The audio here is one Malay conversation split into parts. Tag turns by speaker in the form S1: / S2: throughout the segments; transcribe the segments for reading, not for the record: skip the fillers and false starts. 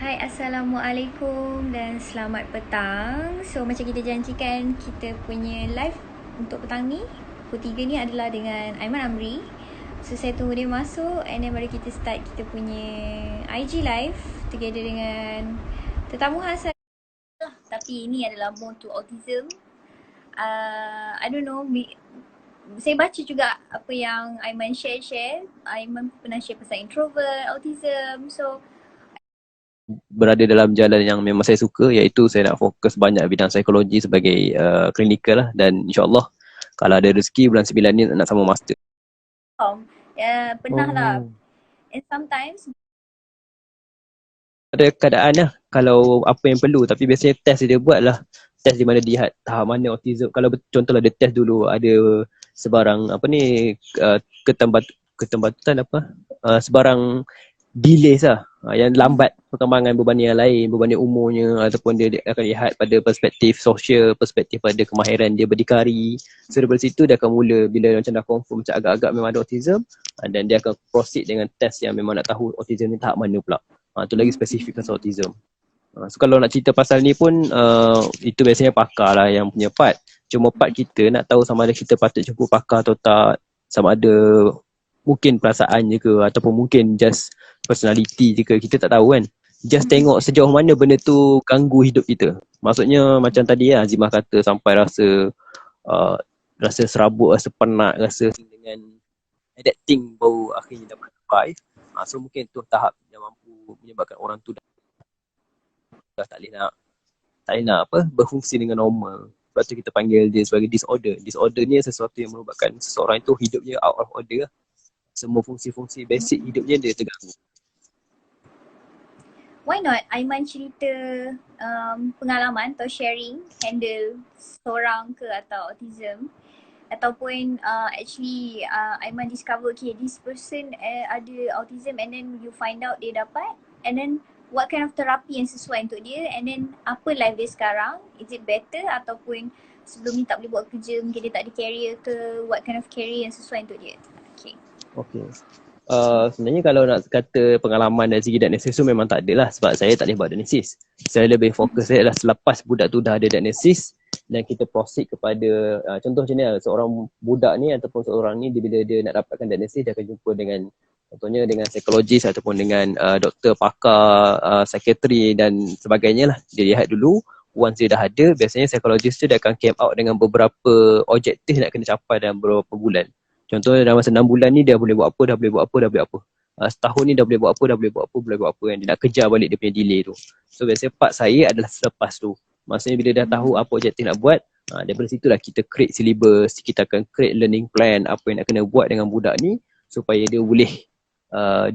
S1: Hai, Assalamualaikum dan selamat petang. So, macam kita janjikan, kita punya live untuk petang ni, pukul 3 ni adalah dengan Aiman Amri. So, saya tunggu dia masuk and then baru kita start kita punya IG live together dengan tetamu khas. Tapi ini adalah more to autism. I don't know, saya baca juga apa yang Aiman share. Aiman pernah share pasal introvert, autism. So,
S2: berada dalam jalan yang memang saya suka, iaitu saya nak fokus banyak bidang psikologi sebagai klinikal lah, dan insyaAllah kalau ada rezeki bulan 9 ni nak sama master.
S1: pernah lah. And sometimes
S2: Ada keadaan lah kalau apa yang perlu, tapi biasanya test dia buat lah, test di mana dia tahap mana autism. Kalau contohlah dia test dulu ada sebarang apa ni ketembatutan sebarang delays lah, yang lambat perkembangan berbanding yang lain, berbanding umurnya, ataupun dia akan lihat pada perspektif sosial, perspektif pada kemahiran dia berdikari. So daripada situ dia akan mula, bila macam dah confirm macam agak-agak memang ada autism, dan dia akan proceed dengan test yang memang nak tahu autism ni tahap mana pula. Tu lagi spesifik pasal autism. So kalau nak cerita pasal ni pun, itu biasanya pakar lah yang punya part. Cuma part kita nak tahu sama ada kita patut jumpa pakar atau tak, sama ada mungkin perasaan je ke, ataupun mungkin just personality je ke, kita tak tahu kan. Just tengok sejauh mana benda tu ganggu hidup kita. Maksudnya macam tadi lah Azimah kata, sampai rasa serabut, rasa penat, rasa dengan adapting baru akhirnya dapat survive. So mungkin tu tahap yang mampu menyebabkan orang tu dah tak boleh nak berfungsi dengan normal. Sebab tu kita panggil dia sebagai disorder. Disorder ni sesuatu yang merupakan seseorang itu hidupnya out of order. Semua fungsi-fungsi basic hidupnya dia terganggu.
S1: why not Aiman cerita pengalaman atau sharing handle seorang ke atau autism, ataupun actually Aiman discover okay this person ada autism and then you find out dia dapat, and then what kind of therapy yang sesuai untuk dia, and then apa life dia sekarang, is it better ataupun sebelum ni tak boleh buat kerja, mungkin dia tak ada career ke, what kind of career yang sesuai untuk dia.
S2: Okay. Sebenarnya kalau nak kata pengalaman dari segi diagnosis tu memang tak ada lah, sebab saya tak boleh buat diagnosis. Saya lebih fokus saya adalah selepas budak tu dah ada diagnosis dan kita proceed kepada contoh macam ni lah, seorang budak ni ataupun seorang ni bila dia nak dapatkan diagnosis, dia akan jumpa dengan contohnya dengan psikologis ataupun dengan doktor pakar, psikiatri dan sebagainya lah. Dia lihat dulu, once dia dah ada, biasanya psikologis tu dia akan camp out dengan beberapa objektif nak kena capai dalam beberapa bulan. Contohnya dalam masa 6 bulan ni dia boleh buat apa, dah boleh buat apa, dah boleh apa. Setahun ni dah boleh buat apa, dah boleh buat apa, boleh buat apa, kan. Dia nak kejar balik dia punya delay tu. So biasanya part saya adalah selepas tu. Maksudnya bila dah tahu apa objektif nak buat, daripada situlah kita create syllabus, kita akan create learning plan, apa yang nak kena buat dengan budak ni supaya dia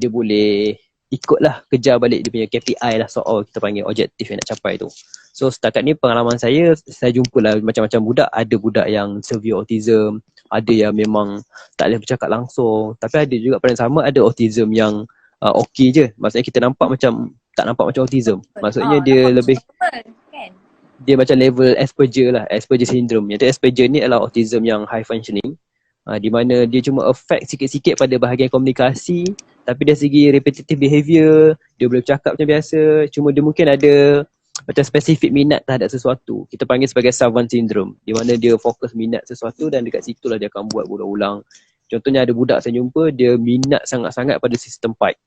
S2: boleh ikutlah, kejar balik dia punya KPI lah, soal kita panggil objektif yang nak capai tu. So setakat ni pengalaman saya jumpalah macam-macam budak. Ada budak yang severe autism, ada yang memang tak boleh bercakap langsung, tapi ada juga pada yang sama ada autism yang okey je. Maksudnya kita nampak macam, tak nampak macam autism. Maksudnya dia lebih
S1: Kan?
S2: dia macam level Asperger lah, Asperger syndrome. Iaitu Asperger ni adalah autism yang high functioning, di mana dia cuma affect sikit-sikit pada bahagian komunikasi, tapi dari segi repetitive behaviour dia boleh bercakap macam biasa, cuma dia mungkin ada macam spesifik minat terhadap sesuatu. Kita panggil sebagai savant syndrome, di mana dia fokus minat sesuatu dan dekat situlah dia akan buat berulang-ulang. Contohnya ada budak saya jumpa, dia minat sangat-sangat pada sistem pipe.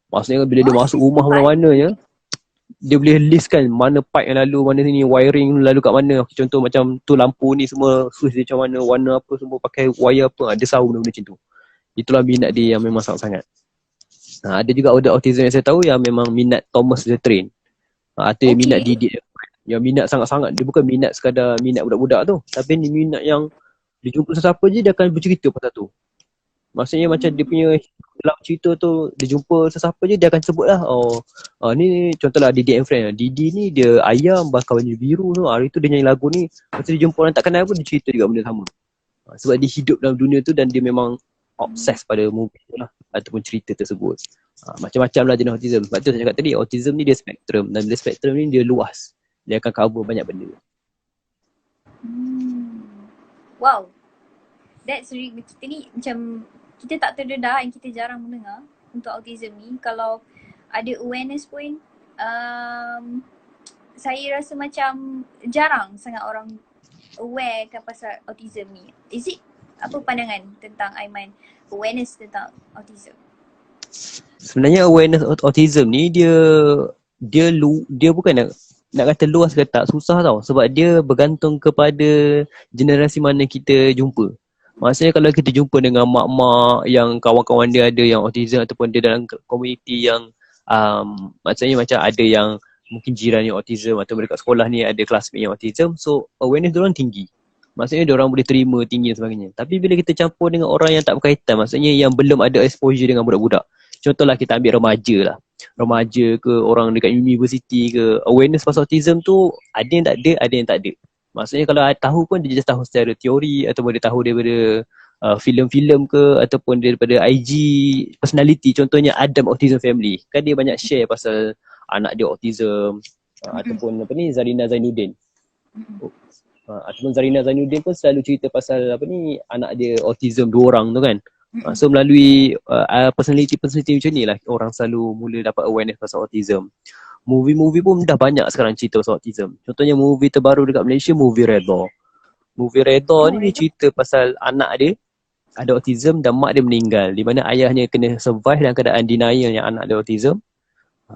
S2: Maksudnya bila dia masuk rumah mana-mana je, dia boleh listkan mana pipe yang lalu, mana ni, wiring lalu kat mana. Contoh macam tu lampu ni semua switch dia macam mana, warna apa semua pakai wire apa, dia tahu benda-benda macam tu. Itulah minat dia yang memang sangat-sangat. Ada juga autism yang saya tahu yang memang minat Thomas the Train. Atau yang minat didik, yang minat sangat-sangat. Dia bukan minat sekadar minat budak-budak tu, tapi ni minat yang dia jumpa sesiapa je dia akan bercerita pasal tu. Maksudnya macam dia punya dalam cerita tu, dia jumpa sesiapa je dia akan sebut lah, ni contohlah Didi and Friend. Didi ni dia ayam bakar baju biru tu, hari tu dia nyanyi lagu ni. Lepas tu dia jumpa orang tak kenal pun dia cerita juga benda sama. Sebab dia hidup dalam dunia tu dan dia memang obses pada movie tu lah, ataupun cerita tersebut. Macam-macam lah jenis autism. Sebab tu saya cakap tadi, autism ni dia spektrum, dan bila spektrum ni dia luas, dia akan cover banyak benda.
S1: Wow, that's really, kita ni macam kita tak terdedah dan kita jarang mendengar untuk autism ni. Kalau ada awareness pun saya rasa macam jarang sangat orang aware kan pasal autism ni. Is it, apa pandangan tentang Aiman, awareness tentang autism?
S2: Sebenarnya awareness autism ni dia bukan nak kata luas ke tak, susah tau. Sebab dia bergantung kepada generasi mana kita jumpa. Maksudnya kalau kita jumpa dengan mak-mak yang kawan-kawan dia ada yang autism, ataupun dia dalam komuniti yang maksudnya macam ada yang mungkin jiran yang autism, atau dekat sekolah ni ada classmate yang autism, so awareness diorang tinggi. Maksudnya diorang boleh terima tinggi dan sebagainya. Tapi bila kita campur dengan orang yang tak berkaitan, maksudnya yang belum ada exposure dengan budak-budak, contohlah kita ambil remaja ke orang dekat universiti ke, awareness pasal autism tu ada yang tak ada, ada yang tak ada. Maksudnya kalau tahu pun dia just tahu secara teori, ataupun dia tahu daripada filem-filem ke, ataupun daripada IG personality. Contohnya Adam Autism Family, kan dia banyak share pasal anak dia autism, ataupun apa ni, Zarina Zainuddin. Ataupun Zarina Zainuddin pun selalu cerita pasal apa ni, anak dia autism 2 orang tu kan. So melalui personality macam ni lah orang selalu mula dapat awareness pasal autism. Movie-movie pun dah banyak sekarang cerita pasal autism. Contohnya movie terbaru dekat Malaysia, movie Redha. Movie Redha ni dia cerita pasal anak dia ada autism dan mak dia meninggal, di mana ayahnya kena survive dalam keadaan denial yang anak dia autism.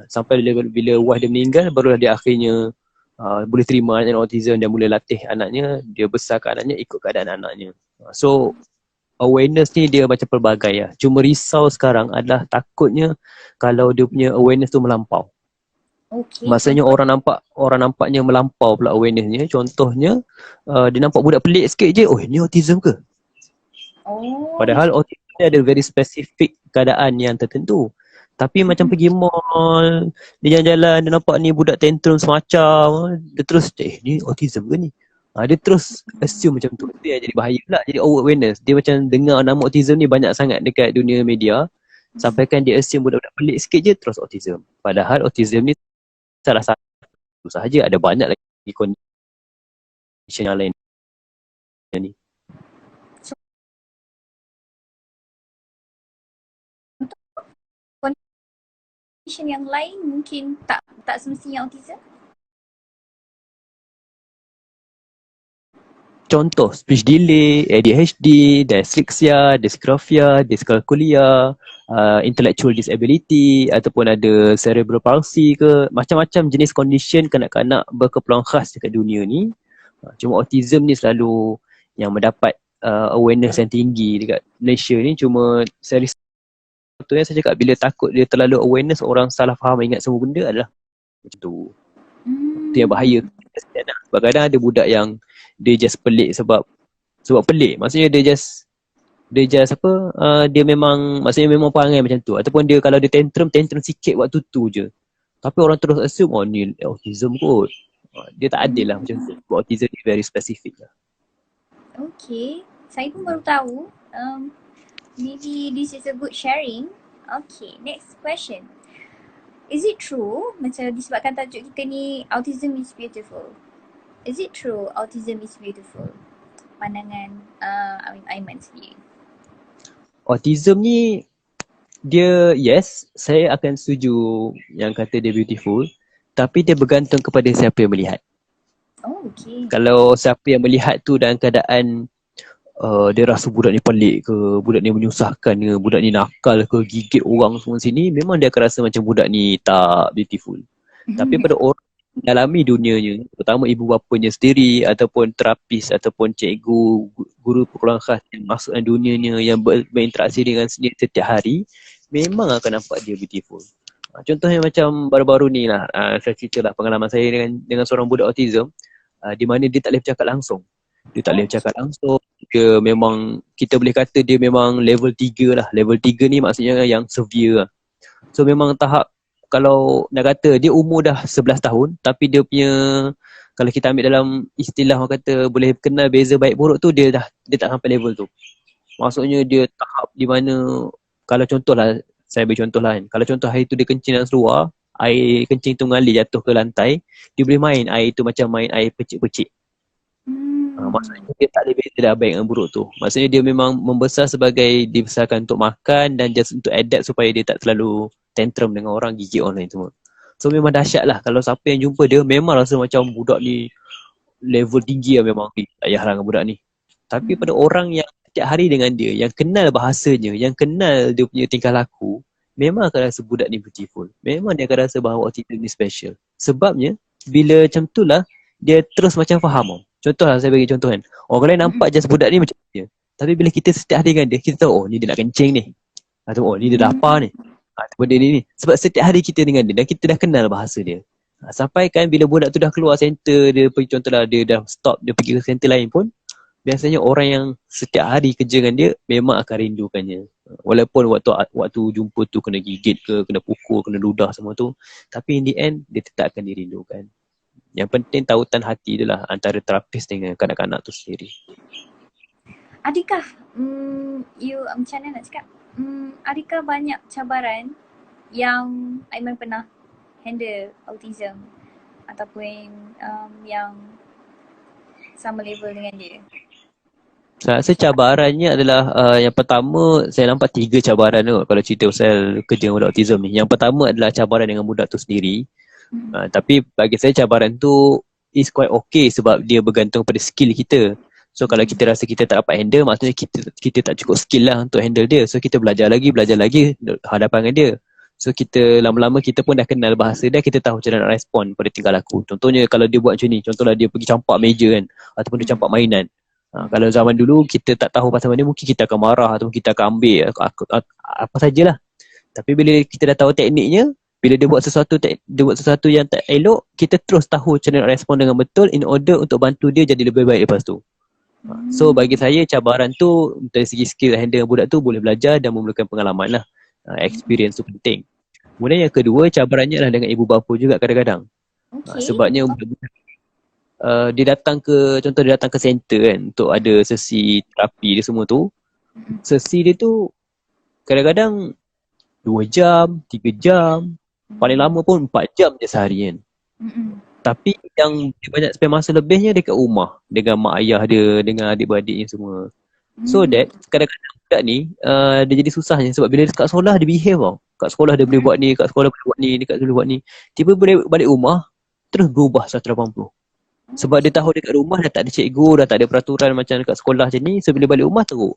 S2: Sampai bila wife dia meninggal, barulah dia akhirnya boleh terima anaknya autism dan mula latih anaknya, dia besarkan anaknya ikut keadaan anaknya. So awareness ni dia macam pelbagai lah. Cuma risau sekarang adalah takutnya kalau dia punya awareness tu melampau. Okay. Maksudnya orang nampaknya melampau pula awarenessnya. Contohnya dia nampak budak pelik sikit je, oh ni autism ke? Padahal autism dia ada very specific keadaan yang tertentu. Tapi macam pergi mall, dia jalan-jalan, dia nampak ni budak tantrum semacam, dia terus ni autism ke ni? Dia terus assume macam tu. Dia jadi bahaya pula, jadi awareness. Dia macam dengar nama autism ni banyak sangat dekat dunia media, sampaikan dia assume budak-budak pelik sikit je terus autism. Padahal autism ni salah satu sahaja, ada banyak lagi condition yang lain ni.
S1: Condition yang lain mungkin tak semestinya autism.
S2: Contoh, speech delay, ADHD, dyslexia, dysgraphia, dyscalculia, intellectual disability, ataupun ada cerebral palsy ke, macam-macam jenis condition kanak-kanak berkeperluan khas dekat dunia ni. Cuma autism ni selalu yang mendapat awareness yang tinggi dekat Malaysia ni. Cuma saya risau yang saya cakap, bila takut dia terlalu awareness, orang salah faham ingat semua benda adalah macam tu. Itu yang bahaya. Sebab kadang ada budak yang dia just pelik sebab pelik. Maksudnya dia just dia memang perangai macam tu. Ataupun dia kalau dia tantrum sikit waktu tu je. Tapi orang terus assume ni autism kot. Dia tak adil lah macam tu. Autism ni very specific lah. Okay,
S1: saya pun baru tahu. Maybe this is a good sharing. Okay, next question. Is it true, macam disebabkan tajuk kita ni autism is beautiful, is it true autism is beautiful? Pandangan Aiman sendiri.
S2: Autism ni dia, yes, saya akan setuju yang kata dia beautiful, tapi dia bergantung kepada siapa yang melihat. Okay. Kalau siapa yang melihat tu dalam keadaan dia rasa budak ni pelik ke, budak ni menyusahkan ke, budak ni nakal ke, gigit orang semua sini, memang dia akan rasa macam budak ni tak beautiful. Tapi pada orang dalami dunianya, terutama ibu bapanya sendiri, ataupun terapis, ataupun cikgu, guru perkeluaran khas yang masuk dalam dunianya, yang berinteraksi dengan sendiri setiap hari, memang akan nampak dia beautiful. Contohnya macam baru-baru ni lah, saya ceritalah pengalaman saya dengan seorang budak autism, di mana dia tak boleh bercakap langsung. Dia memang, kita boleh kata dia memang level 3 lah. Level 3 ni maksudnya yang severe lah. So memang tahap, kalau nak kata dia umur dah 11 tahun, tapi dia punya, kalau kita ambil dalam istilah orang kata boleh kenal beza baik buruk tu, dia tak sampai level tu. Maksudnya dia tahap di mana, kalau contohlah, saya beri contoh lah kan, kalau contoh hari tu dia kencing dalam seluar, air kencing tu mengalir jatuh ke lantai, dia boleh main air tu macam main air pecik-pecik. Maksudnya dia tak ada beza dah baik dengan buruk tu. Maksudnya dia memang membesar sebagai dibesarkan untuk makan dan just untuk adapt supaya dia tak terlalu tantrum dengan orang, gigit orang lain semua. So memang dahsyat lah. Kalau siapa yang jumpa dia memang rasa macam budak ni level tinggi lah memang. Tak payah lah dengan budak ni. Tapi pada orang yang setiap hari dengan dia, yang kenal bahasanya, yang kenal dia punya tingkah laku, memang akan rasa budak ni beautiful. Memang dia akan rasa bahawa autism ni special. Sebabnya, bila macam tu lah, dia terus macam faham tau. Contoh lah, saya bagi contoh kan. Orang lain nampak just budak ni macam dia. Tapi bila kita setiap hari dengan dia, kita tahu, oh ni dia nak kencing ni. Atau oh ni dia lapar ni. Benda ni. Sebab setiap hari kita dengan dia dan kita dah kenal bahasa dia. Sampai kan bila budak tu dah keluar center, dia pergi contohlah dia dah stop, dia pergi ke center lain pun, biasanya orang yang setiap hari kerja dengan dia memang akan rindukannya. Walaupun waktu jumpa tu kena gigit ke, kena pukul, kena ludah semua tu, tapi in the end dia tetap akan dirindukan. Yang penting tautan hati dia lah antara terapis dengan kanak-kanak tu sendiri.
S1: Adakah macam mana nak cakap, adakah banyak cabaran yang Aiman pernah handle autism ataupun yang sama level dengan dia?
S2: Saya rasa cabarannya adalah yang pertama, saya nampak 3 cabaran tu kalau cerita pasal kerja dengan budak autism ni. Yang pertama adalah cabaran dengan budak tu sendiri. Tapi bagi saya cabaran tu is quite okay sebab dia bergantung pada skill kita. So kalau kita rasa kita tak dapat handle, maksudnya kita tak cukup skill lah untuk handle dia. So kita belajar lagi hadapan dengan dia. So kita lama-lama kita pun dah kenal bahasa dia, kita tahu macam mana nak respon pada tingkah laku. Contohnya kalau dia buat macam ni, contohlah dia pergi campak meja kan, ataupun dia campak mainan. Kalau zaman dulu kita tak tahu pasal mana, mungkin kita akan marah ataupun kita akan ambil apa sajalah. Tapi bila kita dah tahu tekniknya, bila dia buat sesuatu yang tak elok, kita terus tahu macam mana nak respon dengan betul in order untuk bantu dia jadi lebih baik lepas tu. So bagi saya cabaran tu dari segi skill handle dengan budak tu boleh belajar dan memerlukan pengalaman lah. Experience tu penting. Kemudian yang kedua, cabarannya adalah dengan ibu bapa juga kadang-kadang. Sebabnya dia datang ke center kan untuk ada sesi terapi dia semua tu. Sesi dia tu kadang-kadang 2 jam, 3 jam, paling lama pun 4 jam je sehari kan. Tapi yang dia banyak spend masa lebihnya dekat rumah dengan mak ayah dia, dengan adik-beradiknya semua. So that kadang-kadang budak ni dia jadi susahnya sebab bila dekat sekolah dia behave tau. Kat sekolah dia boleh buat ni, kat sekolah boleh buat ni, dekat boleh buat ni. Tiba boleh balik rumah terus berubah 180. Sebab dia tahu dekat rumah dah tak ada cikgu, dah tak ada peraturan macam dekat sekolah macam ni. So bila balik rumah teruk.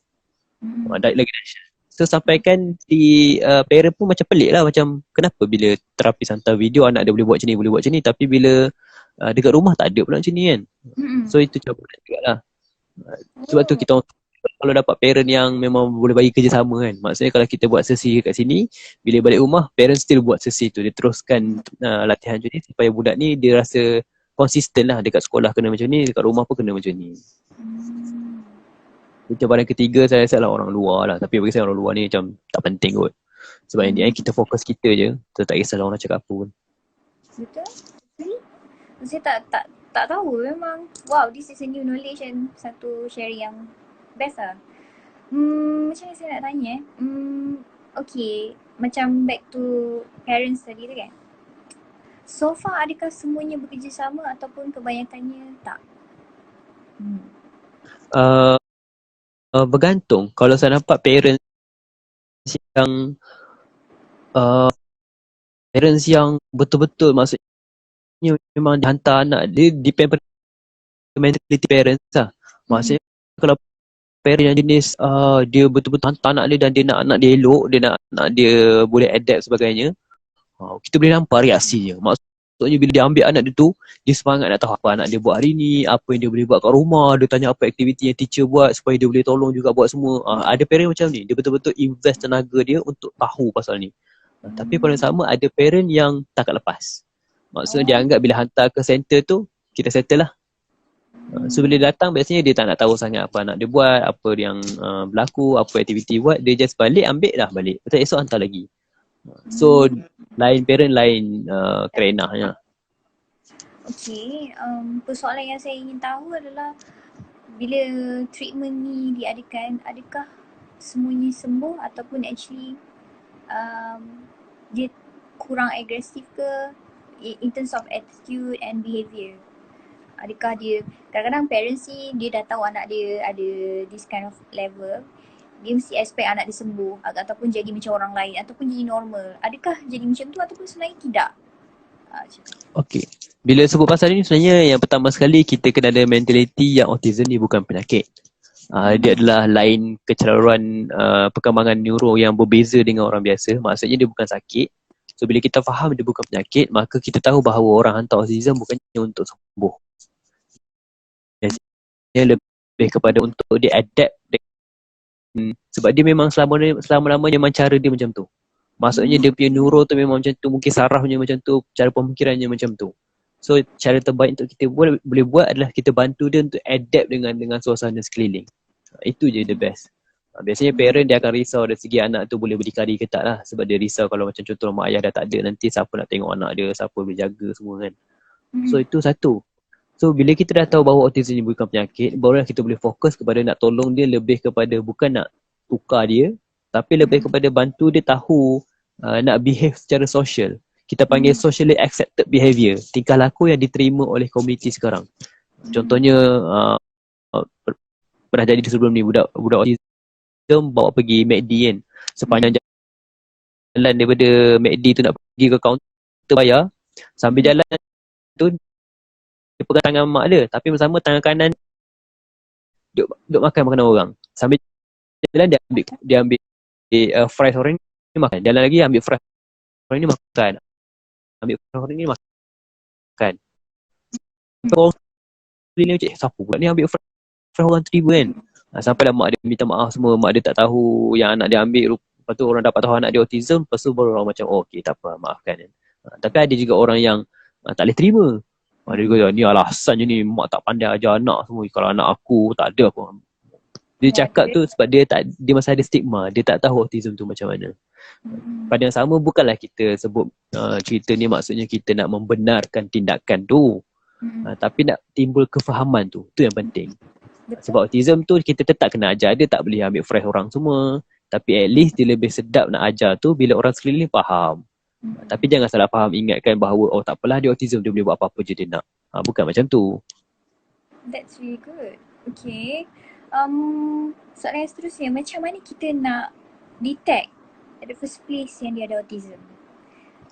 S2: Lagi dahsyat. So sampaikan di parent pun macam pelik lah, macam kenapa bila terapis hantar video anak dia boleh buat macam ni, boleh buat macam ni, tapi bila dekat rumah tak ada pula macam ni kan. So itu cabaran juga lah. Sebab tu kita kalau dapat parent yang memang boleh bagi kerjasama kan, maksudnya kalau kita buat sesi kat sini, bila balik rumah parent still buat sesi tu, dia teruskan latihan macam ni supaya budak ni dia rasa konsisten lah, dekat sekolah kena macam ni, dekat rumah pun kena macam ni. Cabaran ketiga saya rasa lah orang luar lah, tapi bagi saya orang luar ni macam tak penting kot. Sebab yang dia kita fokus kita je, kita tak kisah orang nak cakap apa pun.
S1: Betul? Saya tak tahu memang. Wow, this is a new knowledge and satu sharing yang best lah. Macam mana saya nak tanya okay, macam back to parents tadi tu kan. So far adakah semuanya bekerjasama ataupun kebanyakannya tak?
S2: Bergantung. Kalau saya nampak parents yang betul-betul maksudnya memang dihantar anak dia, depend pada mentality parents lah. Maksudnya kalau parent yang jenis dia betul-betul hantar anak dia dan dia nak anak dia elok, dia nak anak dia boleh adapt sebagainya, kita boleh nampak reaksi dia. Maksudnya bila dia ambil anak dia tu, dia semangat nak tahu apa anak dia buat hari ni, apa yang dia boleh buat kat rumah, dia tanya apa aktiviti yang teacher buat supaya dia boleh tolong juga buat semua. Ada parent macam ni, dia betul-betul invest tenaga dia untuk tahu pasal ni. Tapi pada sama ada parent yang takkan lepas. Maksudnya dia anggap bila hantar ke center tu, kita settle lah. So bila dia datang biasanya dia tak nak tahu sangat apa anak dia buat, apa yang berlaku, apa aktiviti buat, dia just balik ambil dah balik. Lepas esok hantar lagi. So lain parent lain kerenahnya.
S1: Okay, persoalan yang saya ingin tahu adalah bila treatment ni diadakan, adakah semuanya sembuh ataupun actually dia kurang agresif ke in terms of attitude and behaviour? Adakah dia, kadang-kadang parents ni dia dah tahu anak dia ada this kind of level, dia mesti expect anak dia sembuh ataupun jadi macam orang lain ataupun jadi normal. Adakah jadi macam tu ataupun sebenarnya tidak? Macam tu.
S2: Okay. Bila sebut pasal ni sebenarnya yang pertama sekali kita kena ada mentality yang autism ni bukan penyakit. Dia adalah lain kecelaruan perkembangan neuro yang berbeza dengan orang biasa. Maksudnya dia bukan sakit. So bila kita faham dia bukan penyakit, maka kita tahu bahawa orang hantar autism bukannya untuk sembuh. Biasanya lebih kepada untuk dia adapt sebab dia memang selama-lamanya memang cara dia macam tu. Maksudnya dia punya neuro tu memang macam tu, mungkin sarafnya macam tu, cara pemikirannya macam tu. So cara terbaik untuk kita boleh buat adalah kita bantu dia untuk adapt dengan suasana sekeliling. Itu je the best. Biasanya parent dia akan risau dari segi anak tu boleh berdikari ke tak lah. Sebab dia risau kalau macam contoh mak ayah dah tak ada, nanti siapa nak tengok anak dia, siapa boleh jaga semua kan. So itu satu. So bila kita dah tahu bahawa autism ni bukan penyakit, barulah kita boleh fokus kepada nak tolong dia lebih kepada bukan nak tukar dia, tapi lebih kepada bantu dia tahu nak behave secara social. Kita panggil socially accepted behaviour, tingkah laku yang diterima oleh komuniti sekarang. Contohnya pernah jadi sebelum ni budak autism bawa pergi McD kan. Sepanjang jalan daripada McD tu nak pergi ke kaunter bayar, sambil jalan tu dia pegang tangan mak dia, tapi bersama tangan kanan duk makan makanan orang. Sambil jalan dia ambil fries orang ni makan. Jalan lagi ambil fries orang ni makan. Ambil fries orang ni makan. Orang ni macam siapa pula ni ambil fries orang tiba kan. Sampailah mak dia minta maaf semua, mak dia tak tahu yang anak dia ambil. Lepas tu orang dapat tahu anak dia autism, lepas tu baru orang macam okey tak apa, maafkan kan. Tapi ada juga orang yang tak boleh terima. Dia kata ni alasan je ni, mak tak pandai ajar anak semua. Kalau anak aku tak ada apa. Dia cakap tu sebab dia masih ada stigma, dia tak tahu autism tu macam mana. Pada yang sama bukanlah kita sebut cerita ni maksudnya kita nak membenarkan tindakan tu. Tapi nak timbul kefahaman tu yang penting. Sebab autism tu kita tetap kena ajar dia tak boleh ambil fresh orang semua. Tapi at least dia lebih sedap nak ajar tu bila orang sekeliling faham. Tapi jangan salah faham, ingatkan bahawa oh tak apalah dia autism, dia boleh buat apa-apa je dia nak. Bukan macam tu.
S1: That's really good. Okay. Soalan yang seterusnya, macam mana kita nak detect at the first place yang dia ada autism?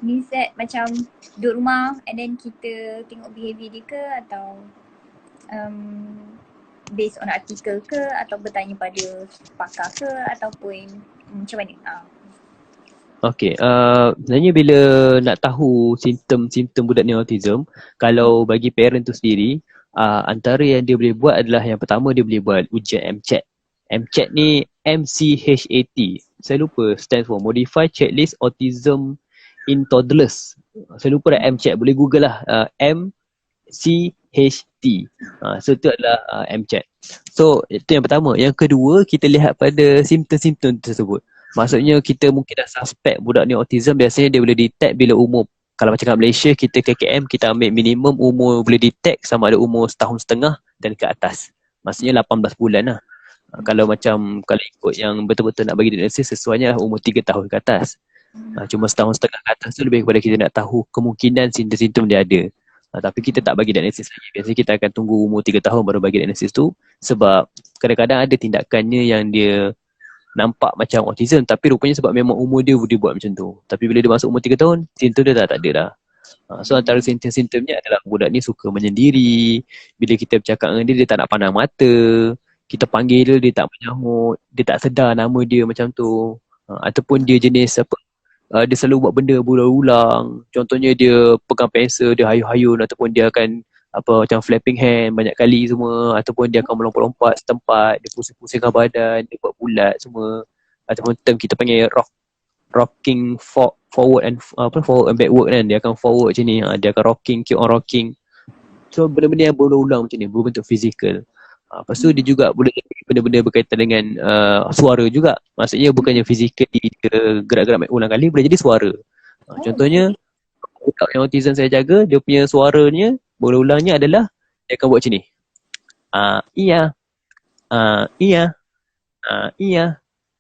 S1: Means that macam duduk rumah and then kita tengok behaviour dia ke, atau based on artikel ke, atau bertanya pada pakar ke, ataupun macam mana?
S2: Okay, sebenarnya bila nak tahu simptom-simptom budak ni autism, kalau bagi parent tu sendiri, antara yang dia boleh buat adalah yang pertama dia boleh buat ujian MCHAT. MCHAT ni MCHAT. Saya lupa stands for Modified Checklist Autism in Toddlers. Saya lupa dah MCHAT, boleh google lah. MCHT. So itu adalah MCHAT. So itu yang pertama. Yang kedua, kita lihat pada simptom-simptom tersebut. Maksudnya kita mungkin dah suspek budak ni autism, biasanya dia boleh detect bila umur. Kalau macam kat Malaysia, kita KKM, kita ambil minimum umur boleh detect sama ada umur 1.5 tahun dan ke atas. Maksudnya 18 bulan lah. Kalau ikut yang betul-betul nak bagi diagnosis, sesuainya lah umur 3 tahun ke atas. Cuma 1.5 tahun ke atas tu lebih kepada kita nak tahu kemungkinan simptom-simptom dia ada. Tapi kita tak bagi diagnosis lagi. Biasanya kita akan tunggu umur 3 tahun baru bagi diagnosis tu. Sebab kadang-kadang ada tindakannya yang dia nampak macam autism, tapi rupanya sebab memang umur dia buat macam tu. Tapi bila dia masuk umur 3 tahun, simptom dia tak ada dah. So antara simptom-simptomnya adalah budak ni suka menyendiri. Bila kita bercakap dengan dia tak nak pandang mata. Kita panggil dia tak menyahut. Dia tak sedar nama dia macam tu. Ataupun dia jenis dia selalu buat benda berulang-ulang. Contohnya dia pegang pensel, dia hayun-hayun, ataupun dia akan macam flapping hand banyak kali semua, ataupun dia akan melompat-lompat setempat, dia pusing-pusingkan badan, dia buat bulat semua, ataupun term kita panggil rocking forward and backward kan, dia akan forward macam ni, dia akan keep on rocking. So benda-benda yang berulang macam ni berbentuk fizikal. Lepas tu dia juga boleh benda-benda berkaitan dengan suara juga. Maksudnya bukannya fizikal dia gerak-gerak ulang kali, boleh jadi suara. Contohnya budak yang autism saya jaga, dia punya suaranya berulang-ulangnya adalah dia akan buat macam ni. Iya. Iya.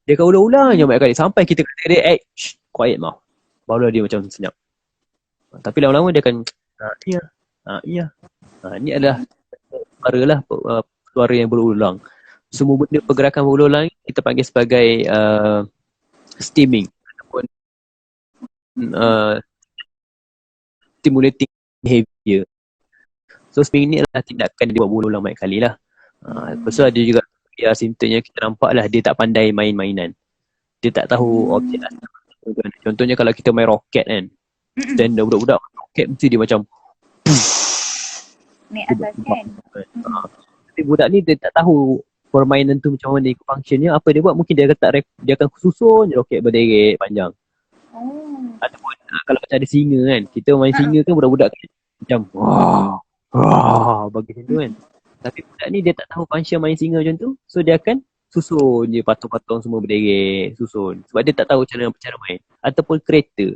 S2: Dia akan ulang-ulang je banyak kali sampai kita kata dia quiet mouth. Barulah dia macam senyap. Tapi lama-lama dia akan iya. Iya. Ini adalah suara lah, suara yang berulang. Semua benda pergerakan berulang kita panggil sebagai steaming ataupun stimulating behavior. So seminggu ni adalah tindakan dia buat berulang banyak kali lah. Lepas tu ada juga simptomnya kita nampak lah dia tak pandai main mainan. Dia tak tahu objek asal. Contohnya kalau kita main roket kan, standard budak-budak roket mesti dia macam
S1: naik atas kan.
S2: Tapi budak ni dia tak tahu permainan tu macam mana ikut functionnya. Apa dia buat, mungkin dia akan susun je roket berderet panjang. Ataupun kalau macam ada singa kan, kita main singa kan budak-budak kan macam bagi macam tu kan. Tapi budak ni dia tak tahu function main singa macam tu, so dia akan susun je patung-patung semua berderet, susun. Sebab dia tak tahu cara main. Ataupun kereta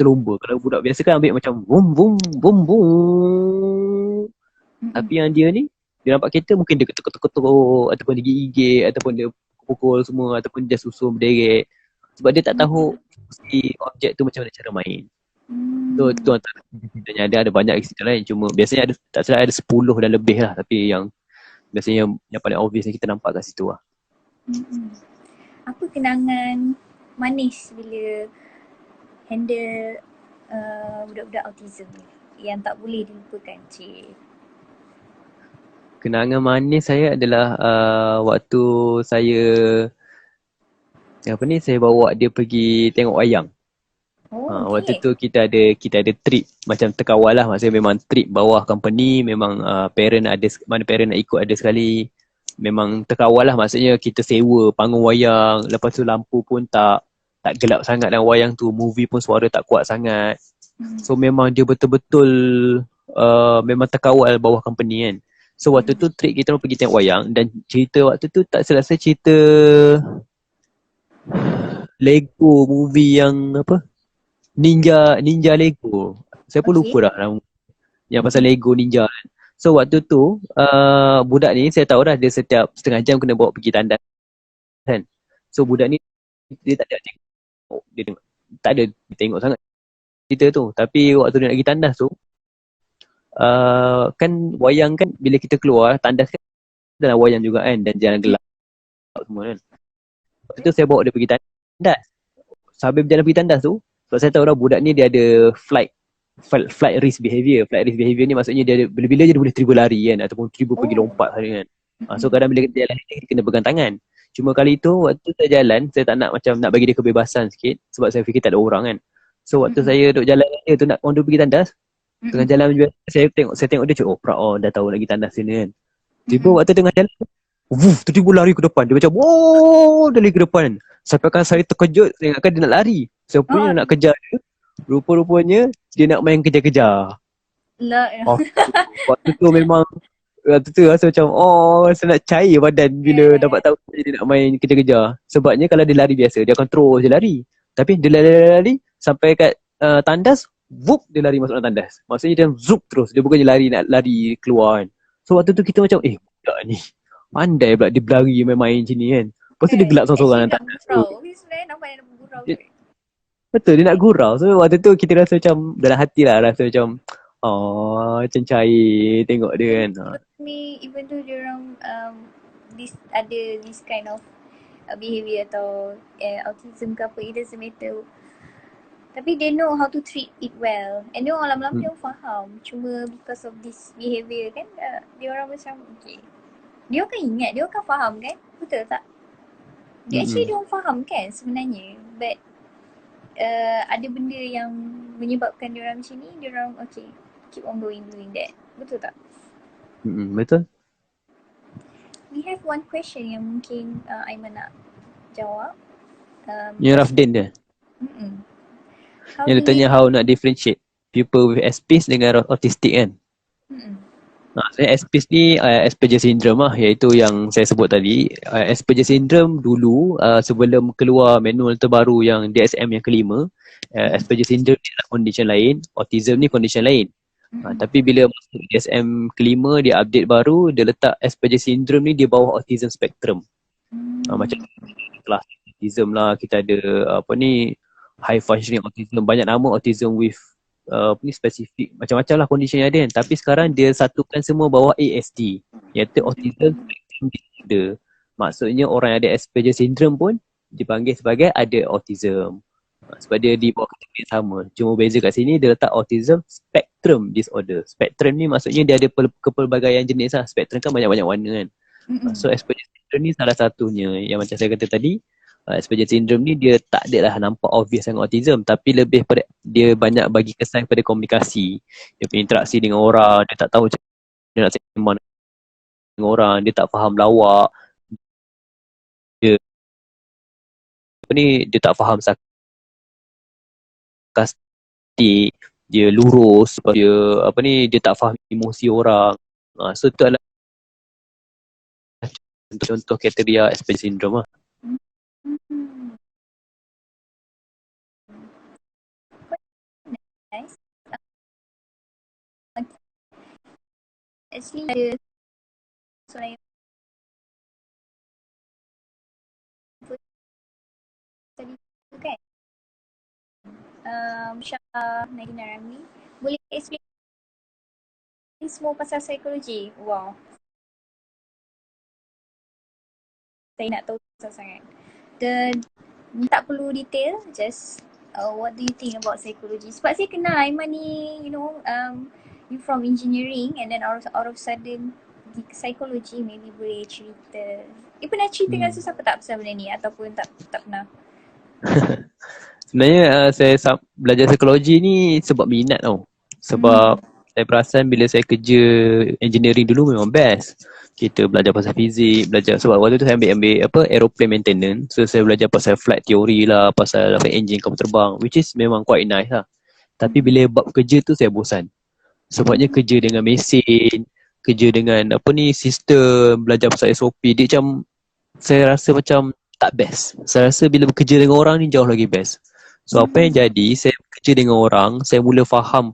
S2: lomba. Kalau budak biasa kan ambil macam bum bum bum bum. Tapi yang dia ni, dia nampak kereta mungkin dia ketuk-ketuk ataupun dia gigit ataupun dia pukul semua ataupun dia susun berderet. Sebab dia tak tahu si objek tu macam mana cara main. So tu antara ceritanya. Ada banyak cerita lain, cuma biasanya ada, tak salah ada 10 dan lebih lah. Tapi yang biasanya yang paling obvious yang kita nampak kat situ lah.
S1: Apa kenangan manis bila handle budak-budak autism ni yang tak boleh dilupakan, Cik?
S2: Kenangan manis saya adalah waktu saya saya bawa dia pergi tengok wayang. Waktu tu kita ada trip macam terkawal lah. Maksudnya memang trip bawah company. Memang parent ada, mana parent nak ikut ada sekali. Memang terkawal lah. Maksudnya kita sewa panggung wayang. Lepas tu lampu pun tak gelap sangat dalam wayang tu. Movie pun suara tak kuat sangat. So memang dia betul-betul memang terkawal bawah company kan. So waktu tu trip kita pergi tengok wayang. Dan cerita waktu tu tak salah saya cerita Lego movie yang apa? Ninja Lego. Saya pun lupa dah nama. Yang pasal Lego Ninja kan. So waktu tu budak ni saya tahu dah dia setiap setengah jam kena bawa pergi tandas kan. So budak ni dia tak ada tengok. Tak ada tengok sangat cerita tu. Tapi waktu dia nak pergi tandas tu kan wayang kan bila kita keluar tandas kan dalam wayang juga kan, dan jalan gelap semua kan. Waktu tu saya bawa dia pergi tandas. Sambil berjalan pergi tandas tu, sebab saya tahu dah budak ni dia ada flight risk behavior. Flight risk behavior ni maksudnya dia ada, bila-bila je dia boleh tiba lari kan, ataupun tiba pergi lompat kan. So kadang bila kita jalan dia kena pegang tangan. Cuma kali tu waktu saya jalan, saya tak nak macam nak bagi dia kebebasan sikit sebab saya fikir tak ada orang kan. So waktu saya duduk jalan dia tu nak on pergi tandas, tengah jalan saya tengok dia cakap dah tahu nak pergi tandas sini kan. Tiba waktu tengah jalan, tiba lari ke depan. Dia macam dia lari ke depan. Sampai kan saya terkejut, saya ingatkan dia nak lari. Saya punya nak kejar dia. Rupa-rupanya dia nak main kejar-kejar. Waktu tu memang rasa macam saya nak cair badan bila dapat tahu dia nak main kejar-kejar. Sebabnya kalau dia lari biasa, dia akan terus dia lari. Tapi dia lari sampai kat tandas, dia lari masuk dalam tandas. Maksudnya dia zoom terus. Dia bukannya nak lari keluar kan. So waktu tu kita macam budak ni pandai pula dia berlari main-main macam ni kan. Lepas tu dia gelap seorang-seorang dalam tandas tu. Betul, dia nak gurau. So waktu tu kita rasa macam dalam hati lah, rasa macam macam cair tengok dia kan.
S1: Ni even though dia orang ada this kind of behavior atau autism ke apa, it doesn't matter. Tapi they know how to treat it well. And dia orang lama-lama dia orang faham. Cuma because of this behavior kan, dia orang macam dia orang kan ingat, dia orang kan faham kan? Betul tak? Actually dia orang faham kan sebenarnya. But ada benda yang menyebabkan dia orang macam ni, dia orang keep on doing that. Betul tak?
S2: Betul.
S1: We have one question yang mungkin Aiman nak jawab.
S2: Yang Rafdin dia. Yang dia tanya how nak differentiate people with SPIS dengan autistic kan. Sebenarnya SPIS ni Asperger syndrome lah, iaitu yang saya sebut tadi. Asperger syndrome dulu sebelum keluar manual terbaru yang DSM yang kelima, Asperger syndrome ni adalah condition lain, autism ni condition lain. Tapi bila masuk DSM kelima, dia update baru, dia letak Asperger syndrome ni di bawah autism spectrum. Macam kelas autism lah, kita ada high functioning autism, banyak nama autism with spesifik, macam-macam lah condition yang ada kan. Tapi sekarang dia satukan semua bawah ASD, iaitu autism spectrum disorder. Maksudnya orang yang ada Asperger syndrome pun dipanggil sebagai ada autism. Sebab dia di bawah kategori yang sama. Cuma beza kat sini dia letak autism spectrum disorder. Spectrum ni maksudnya dia ada kepelbagaian jenis lah. Spectrum kan banyak-banyak warna kan. So Asperger syndrome ni salah satunya. Yang macam saya kata tadi, Asperger syndrome ni dia tak ada lah nampak obvious dengan autism, tapi lebih pada dia banyak bagi kesan pada komunikasi. Dia punya interaksi dengan orang, dia tak tahu macam mana nak sembang dengan orang, dia tak faham lawak, dia apa ni, dia tak faham sarkastik, dia lurus, dia apa ni, dia tak faham emosi orang. So itu adalah contoh kriteria Asperger syndrome lah.
S1: Nice. Actually ada soalan yang tadi tu kan. Syah Nadina Ramli, boleh explain semua pasal psikologi? Wow, saya nak tahu sangat. Dan tak perlu detail, just what do you think about psychology? Sebab saya kenal Aiman ni, you know, you from engineering and then out of sudden di psikologi, maybe boleh cerita. Pernah cerita dengan siapa tak pasal benda ni ataupun tak pernah?
S2: Sebenarnya saya belajar psikologi ni sebab minat tau. Sebab saya perasan bila saya kerja engineering dulu memang best. Kita belajar pasal fizik, belajar sebab waktu tu saya ambil apa aeroplane maintenance. So saya belajar pasal flight theory lah, pasal apa engine kapal terbang, which is memang quite nice lah. Tapi bila bab kerja tu saya bosan. Sebabnya kerja dengan mesin, kerja dengan apa ni sistem, belajar pasal SOP, dia macam saya rasa macam tak best. Saya rasa bila bekerja dengan orang ni jauh lagi best. So apa yang jadi, saya bekerja dengan orang, saya mula faham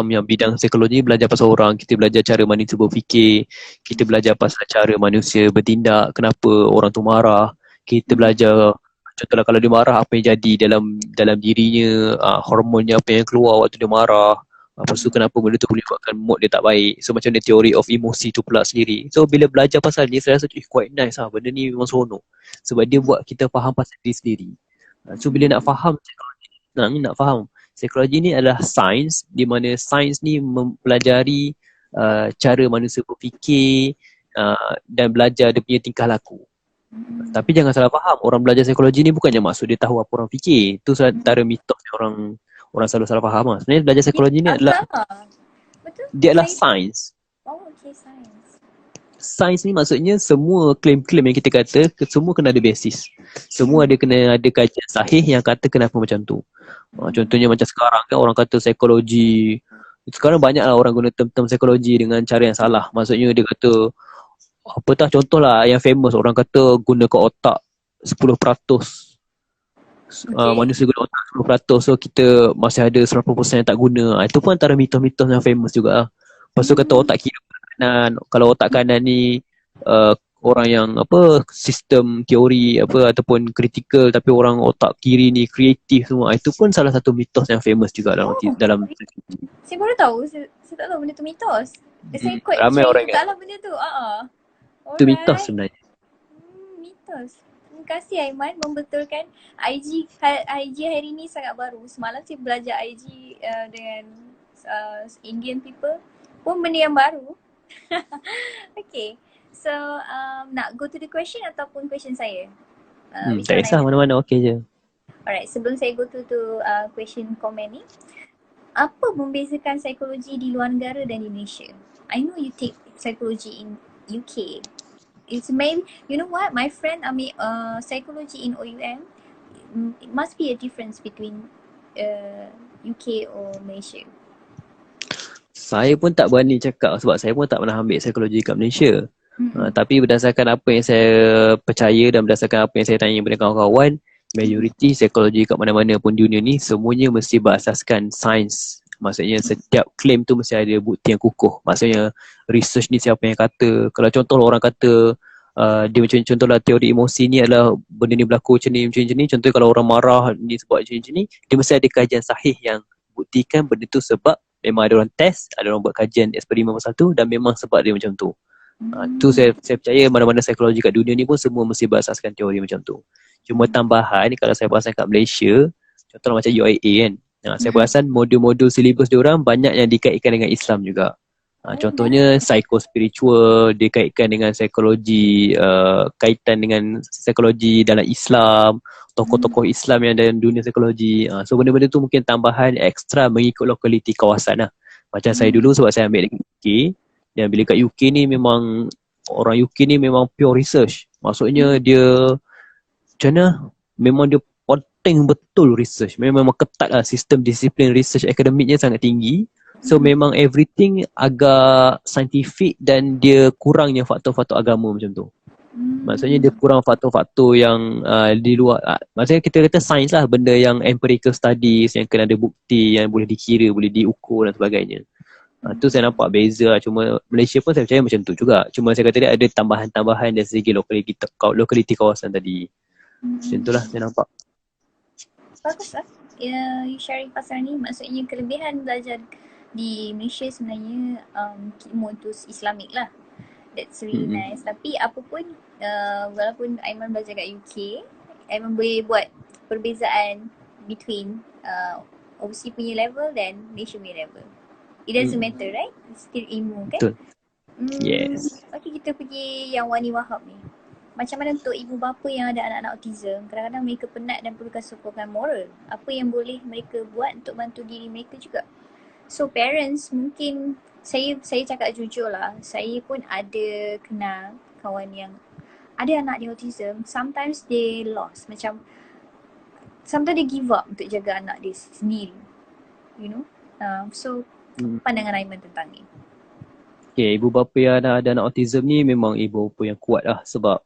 S2: yang bidang psikologi, belajar pasal orang, kita belajar cara manusia berfikir, kita belajar pasal cara manusia bertindak, kenapa orang tu marah, kita belajar contohlah kalau dia marah apa yang jadi dalam dirinya, hormonnya apa yang keluar waktu dia marah. Lepas tu kenapa benda tu boleh buatkan mood dia tak baik. So macam dia theory of emosi tu pula sendiri. So bila belajar pasal ni saya rasa quite nice lah. Benda ni memang seronok. Sebab dia buat kita faham pasal diri sendiri. So bila nak faham psikologi ni adalah sains, di mana sains ni mempelajari cara manusia berfikir dan belajar dia punya tingkah laku. Tapi jangan salah faham, orang belajar psikologi ni bukannya maksud dia tahu apa orang fikir. Itu antara mitos yang orang selalu salah faham lah. Sebenarnya belajar psikologi ni adalah dia adalah sains.
S1: Oh, okay, sains.
S2: Sains ni maksudnya semua klaim-klaim yang kita kata semua kena ada basis. Semua kena ada kajian sahih yang kata kenapa macam tu. Contohnya macam sekarang kan orang kata psikologi. Sekarang banyaklah orang guna term-term psikologi dengan cara yang salah. Maksudnya dia kata contohlah yang famous orang kata gunakan otak 10%. Manusia guna otak 10%, so kita masih ada 90% yang tak guna. Itu pun antara mitos-mitos yang famous juga lah. Lepas tu kata otak kiri kanan. Kalau otak kanan ni orang yang sistem teori ataupun kritikal, tapi orang otak kiri ni kreatif semua. Itu pun salah satu mitos yang famous juga dalam
S1: saya baru tahu. Saya tak tahu benda tu mitos. Saya quite
S2: ramai orang
S1: tak lah benda tu.
S2: Itu mitos sebenarnya.
S1: Mitos. Terima kasih Aiman membetulkan. IG hari ni sangat baru. Semalam saya belajar IG dengan Indian people pun benda yang baru. Okay. So nak go to the question ataupun question saya?
S2: Tak kisah, mana-mana okey je.
S1: Alright, sebelum saya go to question komen ni, apa membezakan psikologi di luar negara dan di Malaysia? I know you take psychology in UK. It's maybe, you know what, my friend ambil psychology in OUM. It must be a difference between UK or Malaysia.
S2: Saya pun tak berani cakap sebab saya pun tak pernah ambil psikologi kat Malaysia. Tapi berdasarkan apa yang saya percaya dan berdasarkan apa yang saya tanya kepada kawan-kawan, majoriti psikologi kat mana-mana pun dunia ni semuanya mesti berasaskan sains. Maksudnya setiap claim tu mesti ada bukti yang kukuh. Maksudnya research ni siapa yang kata. Kalau contoh orang kata dia macam contohlah teori emosi ni adalah benda ni berlaku macam ni. Contohnya kalau orang marah ni sebab macam ni, dia mesti ada kajian sahih yang buktikan benda tu sebab memang ada orang test, ada orang buat kajian eksperimen pasal tu dan memang sebab dia macam tu. Tu saya percaya mana-mana psikologi kat dunia ni pun semua mesti berasaskan teori macam tu. Cuma tambahan kalau saya perasan kat Malaysia, contohnya macam UIA kan, saya perasan modul-modul silibus diorang banyak yang dikaitkan dengan Islam juga. Contohnya psycho-spiritual, dia kaitkan dengan psikologi, kaitan dengan psikologi dalam Islam, tokoh-tokoh Islam yang dalam dunia psikologi. So benda-benda tu mungkin tambahan ekstra mengikut lokaliti kawasan lah. Macam saya dulu sebab saya ambil dekat UK, dan bila kat UK ni memang, orang UK ni memang pure research. Maksudnya dia, macam mana, memang dia penting betul research. Memang ketat lah, sistem disiplin research akademiknya sangat tinggi. So memang everything agak scientific dan dia kurangnya faktor-faktor agama macam tu. Maksudnya dia kurang faktor-faktor yang di luar, maksudnya kita kata sains lah, benda yang empirical studies, yang kena ada bukti, yang boleh dikira, boleh diukur dan sebagainya. Tu saya nampak beza lah. Cuma Malaysia pun saya percaya macam tu juga. Cuma saya kata dia ada tambahan-tambahan dari segi lokaliti kawasan tadi. Macam tu lah saya nampak.
S1: Bagus lah. You sharing pasal ni, maksudnya kelebihan belajar di Malaysia sebenarnya modus Islamik lah. That's really nice. Tapi apa pun, walaupun Aiman belajar kat UK, Aiman boleh buat perbezaan between overseas punya level dan Malaysia punya level. It doesn't matter, right? It's still ilmu kan?
S2: Betul. Yes.
S1: Okay, kita pergi yang Wani Wahab ni. Macam mana untuk ibu bapa yang ada anak-anak autism, kadang-kadang mereka penat dan perlukan sokongan moral. Apa yang boleh mereka buat untuk bantu diri mereka juga? So parents, mungkin saya cakap jujur lah, saya pun ada kenal kawan yang ada anak dia autism. Sometimes they lost, macam sometimes they give up untuk jaga anak dia sendiri, you know. So pandangan Aiman tentang ni.
S2: Okay, ibu bapa yang ada anak autism ni memang ibu bapa yang kuat lah, sebab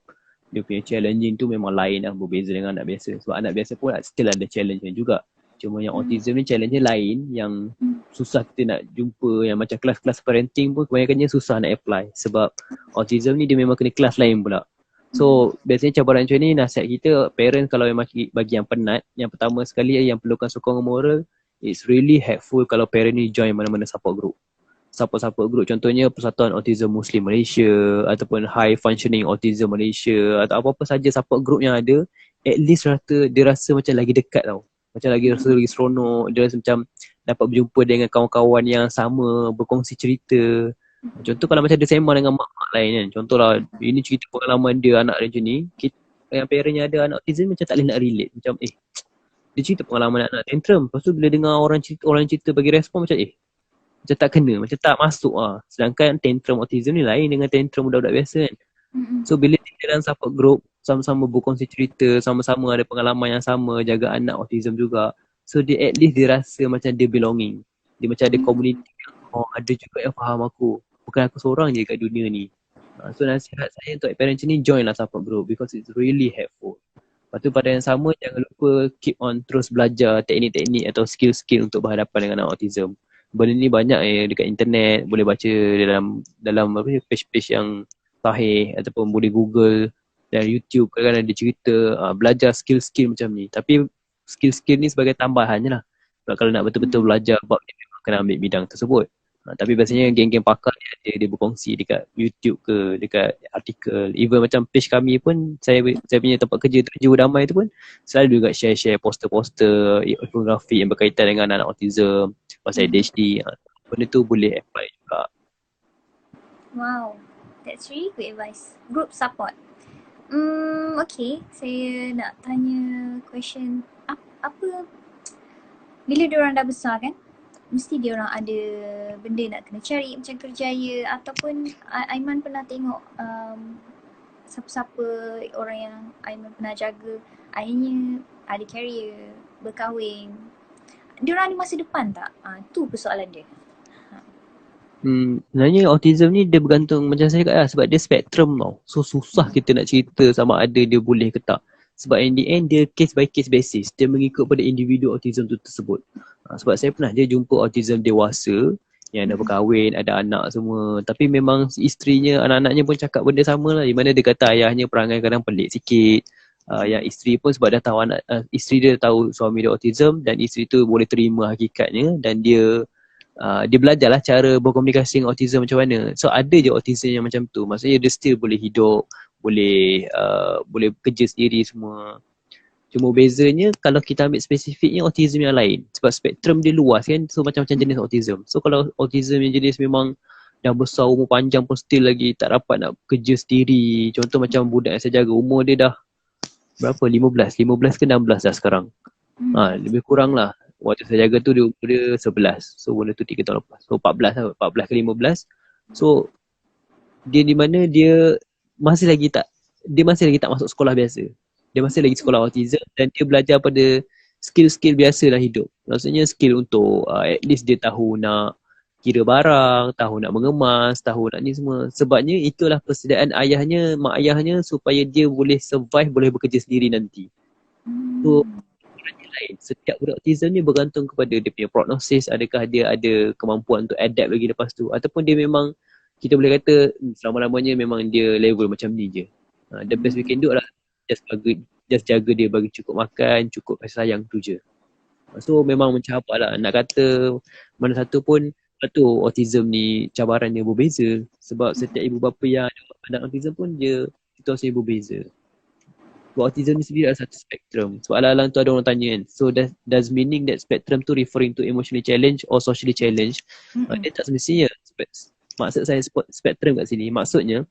S2: dia punya challenging tu memang lain lah, berbeza dengan anak biasa. Sebab anak biasa pun still ada challenge juga. Cuma yang autism ni challenge lain, yang susah kita nak jumpa, yang macam kelas-kelas parenting pun kebanyakannya susah nak apply. Sebab autism ni dia memang kena kelas lain pula. So biasanya cabaran macam ni, nasihat kita parent kalau memang bagi yang penat, yang pertama sekali yang perlukan sokongan moral, it's really helpful kalau parent ni join mana-mana support group. Support group, contohnya Persatuan Autism Muslim Malaysia ataupun High Functioning Autism Malaysia, atau apa-apa saja support group yang ada, at least dia rasa macam lagi dekat tau. Macam lagi rasa lagi seronok, dia rasa macam dapat berjumpa dengan kawan-kawan yang sama, berkongsi cerita. Contoh kalau macam dia sembang dengan mak-mak lain kan, contohlah ini cerita pengalaman dia, anak dia macam ni, yang parent yang ada anak autism macam tak boleh nak relate. Macam dia cerita pengalaman anak tantrum, lepas tu bila dengar orang cerita bagi respon macam macam tak kena, macam tak masuk lah. Sedangkan tantrum autism ni lain dengan tantrum budak-budak biasa kan. So bila dia dalam support group, sama-sama berkongsi cerita, sama-sama ada pengalaman yang sama, jaga anak autism juga. So dia at least dia rasa macam dia belonging. Dia macam ada community yang ada juga yang faham aku. Bukan aku seorang je kat dunia ni. So nasihat saya untuk parents ni, join lah support group because it's really helpful. Lepas tu pada yang sama, jangan lupa keep on terus belajar teknik-teknik atau skill-skill untuk berhadapan dengan anak autism. Benda ni banyak dekat internet, boleh baca dalam page-page yang sahih, ataupun boleh Google dan YouTube, kadang-kadang ada cerita belajar skill-skill macam ni. Tapi skill-skill ni sebagai tambahan je lah. Sebab kalau nak betul-betul belajar bab ni, memang kena ambil bidang tersebut. Tapi biasanya geng-geng pakar dia berkongsi dekat YouTube ke, dekat artikel. Even macam page kami pun, saya punya tempat kerja tu, Jiwa Damai tu pun selalu juga share-share poster-poster infografi yang berkaitan dengan anak autism, pasal ADHD. Benda tu boleh apply juga.
S1: Wow, that's really good advice. Group support. Okay, saya nak tanya question. Apa bila diorang dah besar kan, mesti diorang ada benda nak kena cari macam kerjaya, ataupun Aiman pernah tengok siapa-siapa orang yang Aiman pernah jaga, akhirnya ada career, berkahwin. Diorang ada masa depan tak? Tu persoalan dia.
S2: Sebenarnya autism ni dia bergantung macam saya kata lah, sebab dia spektrum tau. So susah kita nak cerita sama ada dia boleh ke tak. Sebab in the end dia case by case basis. Dia mengikut pada individu autism tu tersebut. Sebab saya pernah jumpa autism dewasa yang dah berkahwin, ada anak semua. Tapi memang isterinya, anak-anaknya pun cakap benda sama lah. Di mana dia kata ayahnya perangai kadang pelik sikit. Yang isteri pun sebab dah tahu isteri dia tahu suami dia autism, dan isteri tu boleh terima hakikatnya, dan dia belajarlah cara berkomunikasi dengan autism macam mana. So ada je autism yang macam tu. Maksudnya dia still boleh hidup, boleh kerja sendiri semua. Cuma bezanya kalau kita ambil spesifiknya autism yang lain. Sebab spektrum dia luas kan. So macam-macam jenis autism. So kalau autism yang jenis memang dah besar umur panjang pun still lagi tak dapat nak kerja sendiri. Contoh macam budak yang saya jaga umur dia dah berapa? 15 ke 16 dah sekarang. Lebih kurang lah. Waktu saya jaga tu dia umur dia 11. So benda tu 3 tahun lepas. So 14 lah. 14 ke 15. So dia di mana dia masih lagi tak masuk sekolah biasa. Dia masih lagi sekolah autism dan dia belajar pada skill-skill biasa dalam hidup. Maksudnya skill untuk at least dia tahu nak kira barang, tahu nak mengemas, tahu nak ni semua. Sebabnya itulah persediaan mak ayahnya supaya dia boleh survive, boleh bekerja sendiri nanti. So lain. Setiap budak autism ni bergantung kepada dia punya prognosis, adakah dia ada kemampuan untuk adapt lagi lepas tu, ataupun dia memang kita boleh kata selama-lamanya memang dia level macam ni je. The best we can do adalah just jaga dia, bagi cukup makan, cukup kasih sayang tu je. So memang macam apa lah, nak kata mana satu pun, satu autism ni cabaran dia berbeza. Sebab setiap ibu bapa yang ada anak autism pun dia situasi berbeza. Autism ni sendiri adalah satu spektrum. Sebab alang-alang tu ada orang tanya kan, so does meaning that spectrum tu referring to emotionally challenged or socially challenged? Dia tak semestinya. Maksud saya spektrum kat sini, maksudnya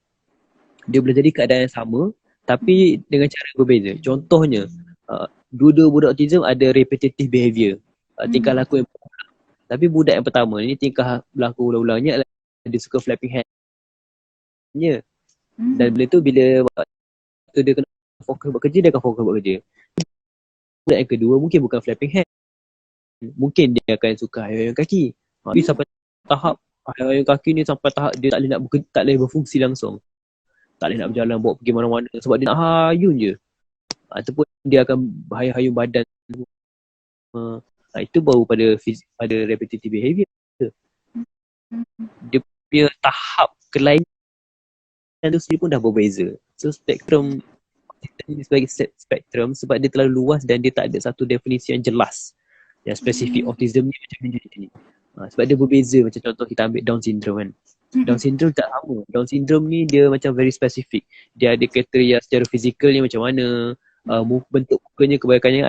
S2: dia boleh jadi keadaan yang sama tapi dengan cara berbeza. Contohnya, dua-dua budak autism ada repetitive behaviour, tingkah laku yang berulang. Tapi budak yang pertama ni tingkah laku ulang-ulangnya adalah dia suka flapping hand-nya. Dan bila tu dia kena fokus buat kerja, dia akan fokus buat kerja. Budak yang kedua mungkin bukan flapping hand, mungkin dia akan suka hayang kaki. Tapi sampai tahap hayang kaki ni sampai tahap dia tak boleh berfungsi langsung. Tak boleh nak berjalan, bawa pergi mana-mana sebab dia nak hayun je. Ataupun dia akan hayun badan. Itu baru pada repetitive behaviour. Dia punya tahap kelainan tu sendiri pun dah berbeza. So spektrum ini sebagai spektrum sebab dia terlalu luas dan dia tak ada satu definisi yang jelas. Yang spesifik autism ni macam ni. Sebab dia berbeza. Macam contoh kita ambil Down syndrome kan. Down syndrome tak sama. Down syndrome ni dia macam very specific. Dia ada kriteria secara fizikal ni macam mana. Bentuk mukanya kebanyakannya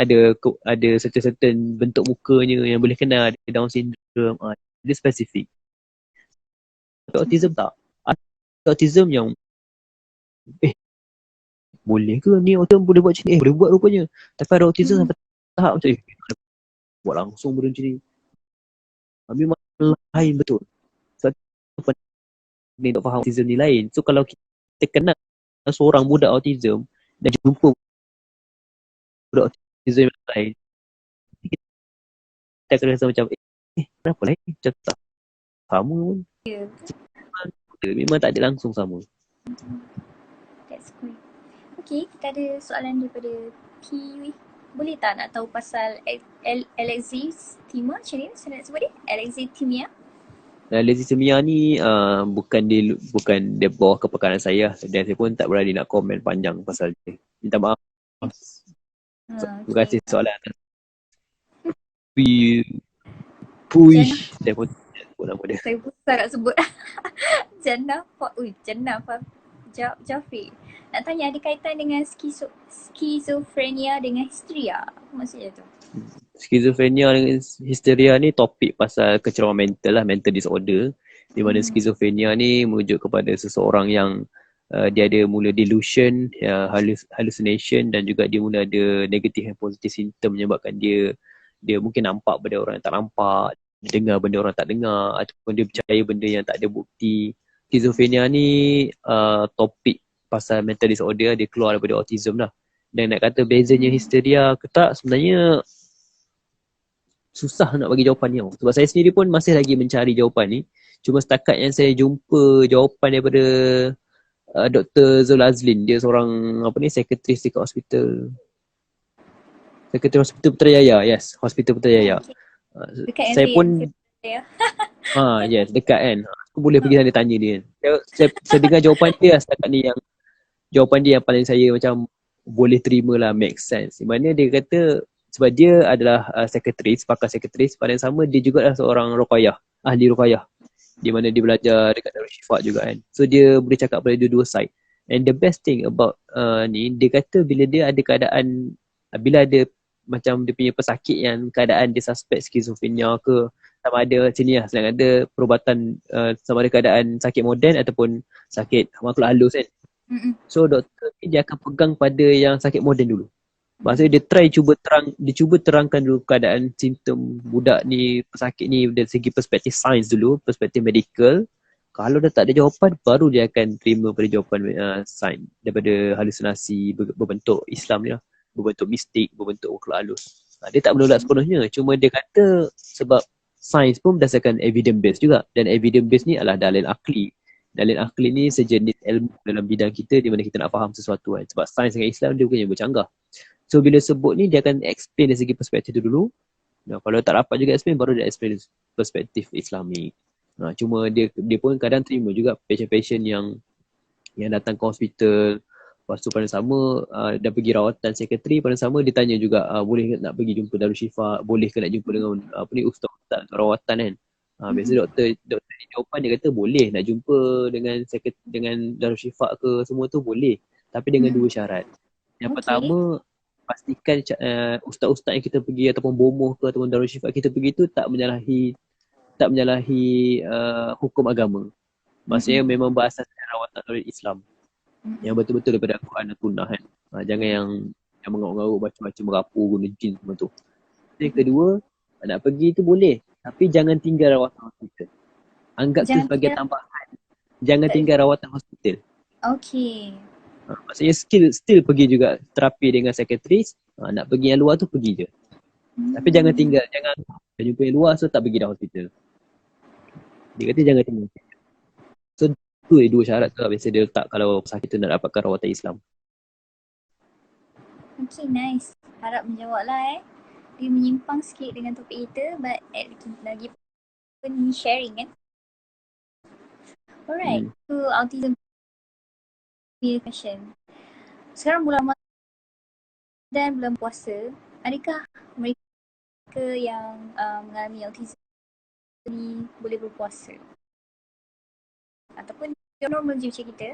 S2: ada certain bentuk mukanya yang boleh kenal ada Down syndrome. Dia spesifik. Tapi autism tak. Ada autism yang boleh ke ni autism boleh buat macam ni? Boleh buat rupanya. Tapi ada autism sampai tahap macam buat langsung benda macam ni. Memang lain betul. Sebab ni untuk faham autism ni lain. So kalau kita kenal seorang budak autism dan jumpa budak autism yang lain, kita akan rasa macam kenapa lain? Macam tak sama pun. Memang tak ada langsung sama.
S1: That's cool. Okay, kita ada soalan daripada P. Boleh tak nak tahu pasal alexithymia? Macam ni saya nak sebut dia? Alexithymia?
S2: Alexithymia ni bukan dia bawah kepakaran saya dan saya pun tak berani nak komen panjang pasal dia. Minta maaf. Terima kasih soalan. Saya pun nama dia.
S1: Saya pun tak nak sebut. Jannah Jafri. Nak tanya, ada kaitan dengan skizofrenia dengan histeria? Apa maksudnya tu?
S2: Skizofrenia dengan histeria ni topik pasal kecerahan mental lah, mental disorder. Di mana skizofrenia ni merujuk kepada seseorang yang dia ada mula delusion, hallucination dan juga dia mula ada negative and positive symptom menyebabkan dia mungkin nampak benda orang yang tak nampak, dia dengar benda orang tak dengar ataupun dia percaya benda yang tak ada bukti. Skizofrenia ni topik pasal mental disorder, dia keluar daripada autism lah. Dan nak kata bezanya histeria ke tak, sebenarnya susah nak bagi jawapan ni. Sebab saya sendiri pun masih lagi mencari jawapan ni. Cuma setakat yang saya jumpa jawapan daripada Dr. Zul Azlin. Dia seorang sekretaris dekat hospital. Sekretari Hospital Putrajaya. Yes, Hospital Putrajaya.
S1: Dekat
S2: saya pun yes, dekat kan. Aku boleh pergi sana tanya dia. Saya dengar jawapan dia setakat ni, yang jawapan dia yang paling saya macam boleh terima lah, make sense. Di mana dia kata sebab dia adalah sekretaris, pakar sekretaris, pada yang sama dia juga adalah seorang ruqayyah, ahli ruqayyah. Di mana dia belajar dekat Darul Shifa juga kan. So dia boleh cakap pada dua-dua side. And the best thing about ni, dia kata bila dia ada keadaan Bila ada macam dia punya pesakit yang keadaan dia suspek skizofrenia ke, sama ada sini lah, sedang ada perubatan sama ada keadaan sakit moden ataupun sakit makhluk halus kan. So doktor ni dia akan pegang pada yang sakit moden dulu. Maksudnya dia cuba terangkan dulu keadaan simptom budak ni, pesakit ni dari segi perspektif sains dulu, perspektif medical. Kalau dah tak ada jawapan, baru dia akan terima pada jawapan sains daripada halusinasi berbentuk Islam ni lah, berbentuk mistik, berbentuk makhluk halus. Dia tak menolak sepenuhnya, cuma dia kata sebab sains pun berdasarkan evidence based juga, dan evidence based ni adalah dalil akli. Dalil akli ni sejenis ilmu dalam bidang kita di mana kita nak faham sesuatu kan. Sebab sains dengan Islam dia bukan yang bercanggah. So bila sebut ni dia akan explain dari segi perspektif tu dulu. Kalau tak dapat juga explain, baru dia explain perspektif Islami. Cuma dia pun kadang terima juga patient-patient yang datang ke hospital, lepas tu pada sama dah pergi rawatan sekretari, pada sama dia tanya juga boleh nak pergi jumpa Darusshifa, boleh ke nak jumpa dengan ustaz-ustaz rawatan kan. Biasa doktor ni jawapan dia kata boleh nak jumpa dengan Darusshifa ke, semua tu boleh, tapi dengan dua syarat. Yang pertama, pastikan ustaz-ustaz yang kita pergi ataupun bomoh ke ataupun Darusshifa kita pergi tu tak menyalahi hukum agama. Maksudnya memang berasaskan rawatan oleh Islam yang betul-betul daripada Al-Quran dan Sunnah kan. Jangan yang mengarut-ngarut, baca-baca merapu, guna jin semua tu. Yang kedua, nak pergi tu boleh, tapi jangan tinggal rawatan hospital. Anggap tu sebagai tambahan. Jangan tinggal rawatan hospital.
S1: Okay.
S2: Maksudnya still pergi juga terapi dengan sekretaris. Nak pergi yang luar tu pergi je. Tapi jangan jumpa yang luar, so tak pergi dah hospital. Dia kata jangan tinggal. So tu dua syarat tu lah biasa dia letak kalau pesakit tu nak dapatkan rawatan Islam.
S1: Okay, nice. Harap menjawab lah Dia menyimpang sikit dengan topik kita, but lagi pun sharing kan. Alright, so autism question. Sekarang bulan Ramadan, bulan puasa, adakah mereka yang mengalami autism ni boleh berpuasa? Ataupun dia normal je macam kita?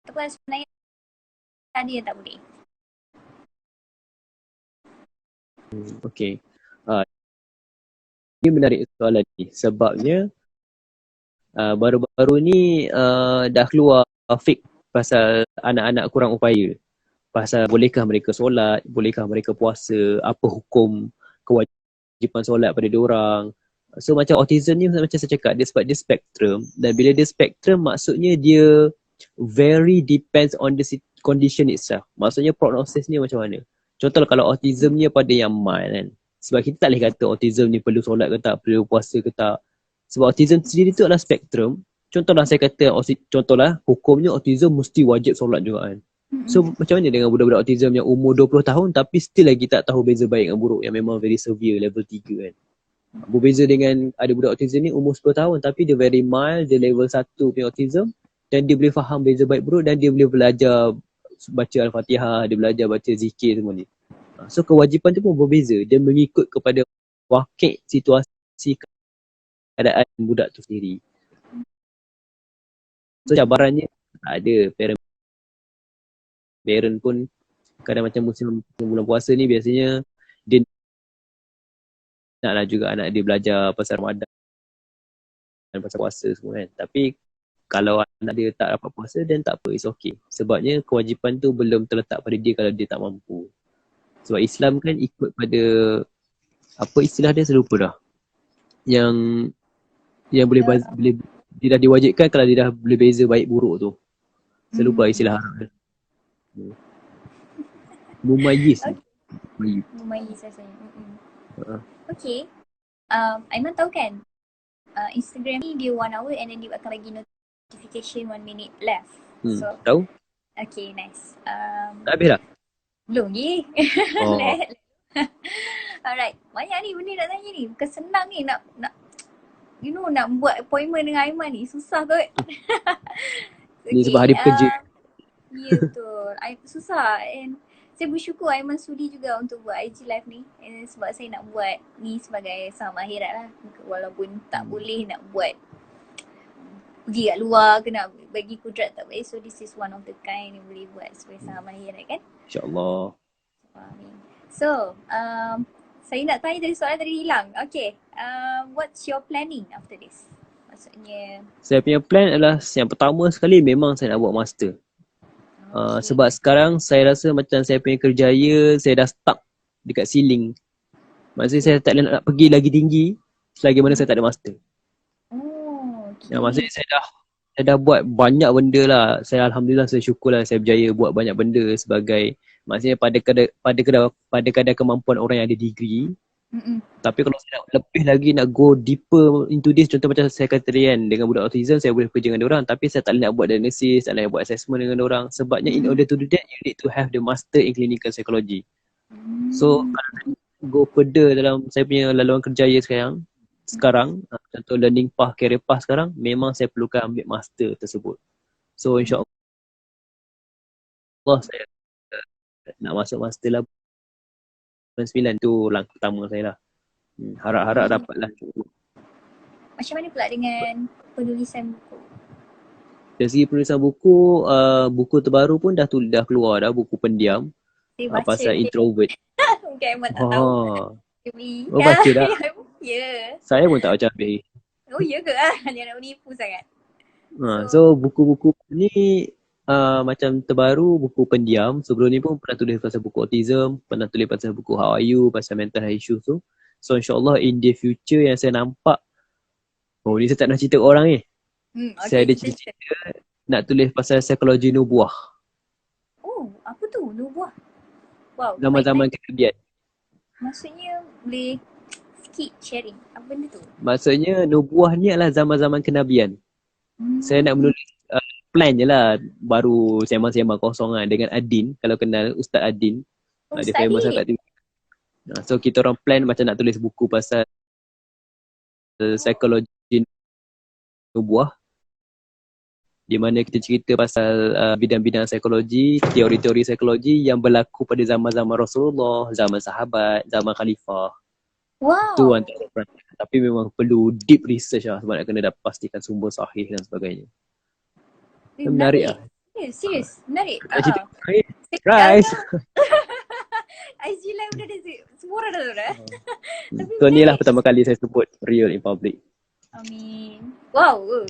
S1: Ataupun sebenarnya ada yang tak boleh?
S2: Okay. Ini menarik soalan ni. Sebabnya baru-baru ni dah keluar fake pasal anak-anak kurang upaya. Pasal bolehkah mereka solat, bolehkah mereka puasa, apa hukum kewajipan solat pada diorang. So macam autism ni macam saya cakap, sebab dia spektrum. Dan bila dia spektrum, maksudnya dia very depends on the condition itself. Maksudnya prognosis ni macam mana. Contoh kalau autism ni pada yang mild kan. Sebab kita tak boleh kata autism ni perlu solat ke tak, perlu puasa ke tak. Sebab autism sendiri tu adalah spektrum. Contohlah saya kata, hukumnya autism mesti wajib solat juga kan. So macam mana dengan budak-budak autism yang umur 20 tahun tapi still lagi tak tahu beza baik dengan buruk, yang memang very severe level 3 kan. Berbeza dengan ada budak autism ni umur 10 tahun tapi dia very mild, dia level 1 punya autism, dan dia boleh faham beza baik buruk, dan dia boleh belajar baca Al-Fatihah, dia belajar baca zikir semua ni. So kewajipan tu pun berbeza, dia mengikut kepada wakil situasi keadaan budak tu sendiri. So cabarannya ada, parent pun kadang macam musim bulan puasa ni biasanya dia naklah juga anak dia belajar pasal Ramadan dan pasal puasa semua kan. Tapi kalau anak dia tak dapat puasa, then tak apa, it's okay. Sebabnya kewajipan tu belum terletak pada dia kalau dia tak mampu. Sebab Islam kan ikut pada apa istilah dia, saya lupa dah. Yang boleh dia dah diwajibkan kalau dia dah boleh beza baik buruk tu. Saya lupa istilah Arab dia. Mumayyiz.
S1: Mumayyiz rasanya. Okay. Aiman tahu kan Instagram ni dia 1 hour and then dia akan bagi notification 1 minute left. So
S2: tahu?
S1: Okay, nice.
S2: Tak habis dah?
S1: Belum lagi. Alright, banyak ni benda nak tanya ni. Bukan senang ni nak nak buat appointment dengan Aiman ni. Susah kot.
S2: Okay. Ni sebab hari pekerja.
S1: Ya betul. Susah, and saya bersyukur Aiman sudi juga untuk buat IG live ni, and sebab saya nak buat ni sebagai saham akhirat lah. Walaupun tak boleh nak buat pergi kat luar, kena bagi kudrat tak boleh. So this is one of the kind yang boleh buat sebagai saham akhirat kan.
S2: InsyaAllah.
S1: Amin. So, saya nak tanya dari soalan tadi hilang. Okay, what's your planning after this? Maksudnya,
S2: Saya punya plan adalah yang pertama sekali memang saya nak buat master.
S1: okay.
S2: Sebab sekarang saya rasa macam saya punya kerjaya, saya dah stuck dekat ceiling. Maksudnya saya tak nak pergi lagi tinggi selagi mana saya tak ada master.
S1: Oh, okay.
S2: Maksudnya saya dah buat banyak benda lah. Saya Alhamdulillah, saya syukur lah saya berjaya buat banyak benda sebagai, maksudnya pada kadar kemampuan orang yang ada degree. Tapi kalau saya nak lebih lagi, nak go deeper into this, contoh macam saya kata tadi kan, dengan budak autism saya boleh kerja dengan orang, tapi saya tak boleh nak buat diagnosis, tak boleh nak buat assessment dengan orang. Sebabnya in order to do that, you need to have the master in clinical psychology. So kalau saya go further dalam saya punya laluan kerjaya sekarang, contoh learning path, career path sekarang, memang saya perlukan ambil master tersebut. So insyaAllah saya nak masuk master lah bulan 9 tu langkah pertama saya lah. Harap-harap dapatlah cukup.
S1: Macam mana pula dengan penulisan buku?
S2: Dari segi penulisan buku, buku terbaru pun dah keluar dah, buku pendiam,
S1: Saya baca
S2: pasal introvert.
S1: Mungkin Aiman tak tahu. Dia beli.
S2: Oh, baca dah?
S1: Ya.
S2: Saya pun tak baca habis.
S1: Oh, ya ke? Dia nak menipu sangat.
S2: So buku-buku ni macam terbaru, buku pendiam. Sebelum ni pun pernah tulis pasal buku autism, pernah tulis pasal buku how are you, pasal mental health issues tu. So insyaAllah in the future yang saya nampak, ni saya tak nak cerita orang ni.
S1: Okay,
S2: saya ada cita-cita nak tulis pasal psikologi nubuah.
S1: Oh, apa tu? Nubuah? Wow.
S2: Zaman-zaman kenabian.
S1: Maksudnya boleh sikit sharing. Apa benda tu?
S2: Maksudnya nubuah ni adalah zaman-zaman kenabian. Saya nak menulis plan je lah. Baru sembang-sembang kosong lah dengan Adin. Kalau kenal Ustaz Adin. Dia famous kat TV. So kita orang plan macam nak tulis buku pasal psikologi nubuah. Di mana kita cerita pasal bidang-bidang psikologi, teori-teori psikologi yang berlaku pada zaman-zaman Rasulullah, zaman sahabat, zaman khalifah.
S1: Wow.
S2: Tu antara perancangan. Tapi memang perlu deep research lah sebab nak kena dapat pastikan sumber sahih dan sebagainya. Menarik lah.
S1: Serius, menarik.
S2: Rice.
S1: IG live dah ada semua orang dah dah.
S2: So ni lah pertama kali saya sebut Real in Public.
S1: Amin. Wow.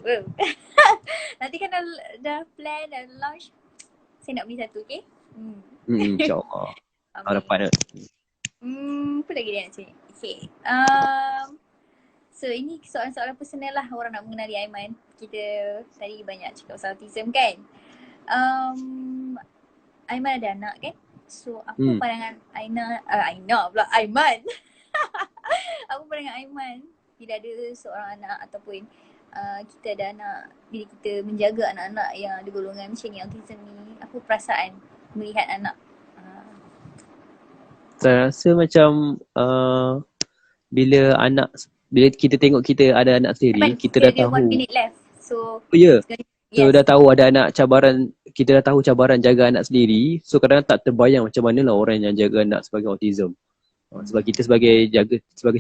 S1: Nanti kan dah plan, dah launch, saya nak beli satu, okay?
S2: InsyaAllah. Harapan.
S1: Apa lagi dia nak cakap? Okay. So ini soalan-soalan personal lah orang nak mengenali Aiman. Kita tadi banyak cakap pasal autism kan. Aiman ada anak kan? So apa pandangan Aina pula Aiman. Apa pandangan Aiman bila ada seorang anak ataupun kita ada anak, bila kita menjaga anak-anak yang ada golongan macam ni, autism ni, apa perasaan melihat anak?
S2: Saya rasa macam bila kita tengok kita ada anak sendiri,
S1: Aiman,
S2: kita dah tahu.
S1: 1 minute left. So
S2: So dah tahu ada anak cabaran, kita dah tahu cabaran jaga anak sendiri. So kadang-kadang tak terbayang macam mana lah orang yang jaga anak sebagai autism. Sebab kita sebagai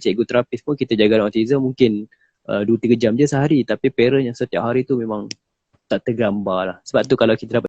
S2: cikgu terapis pun kita jaga anak autism mungkin 2-3 jam je sehari. Tapi parent yang setiap hari tu memang tak tergambar lah. Sebab tu kalau kita dapat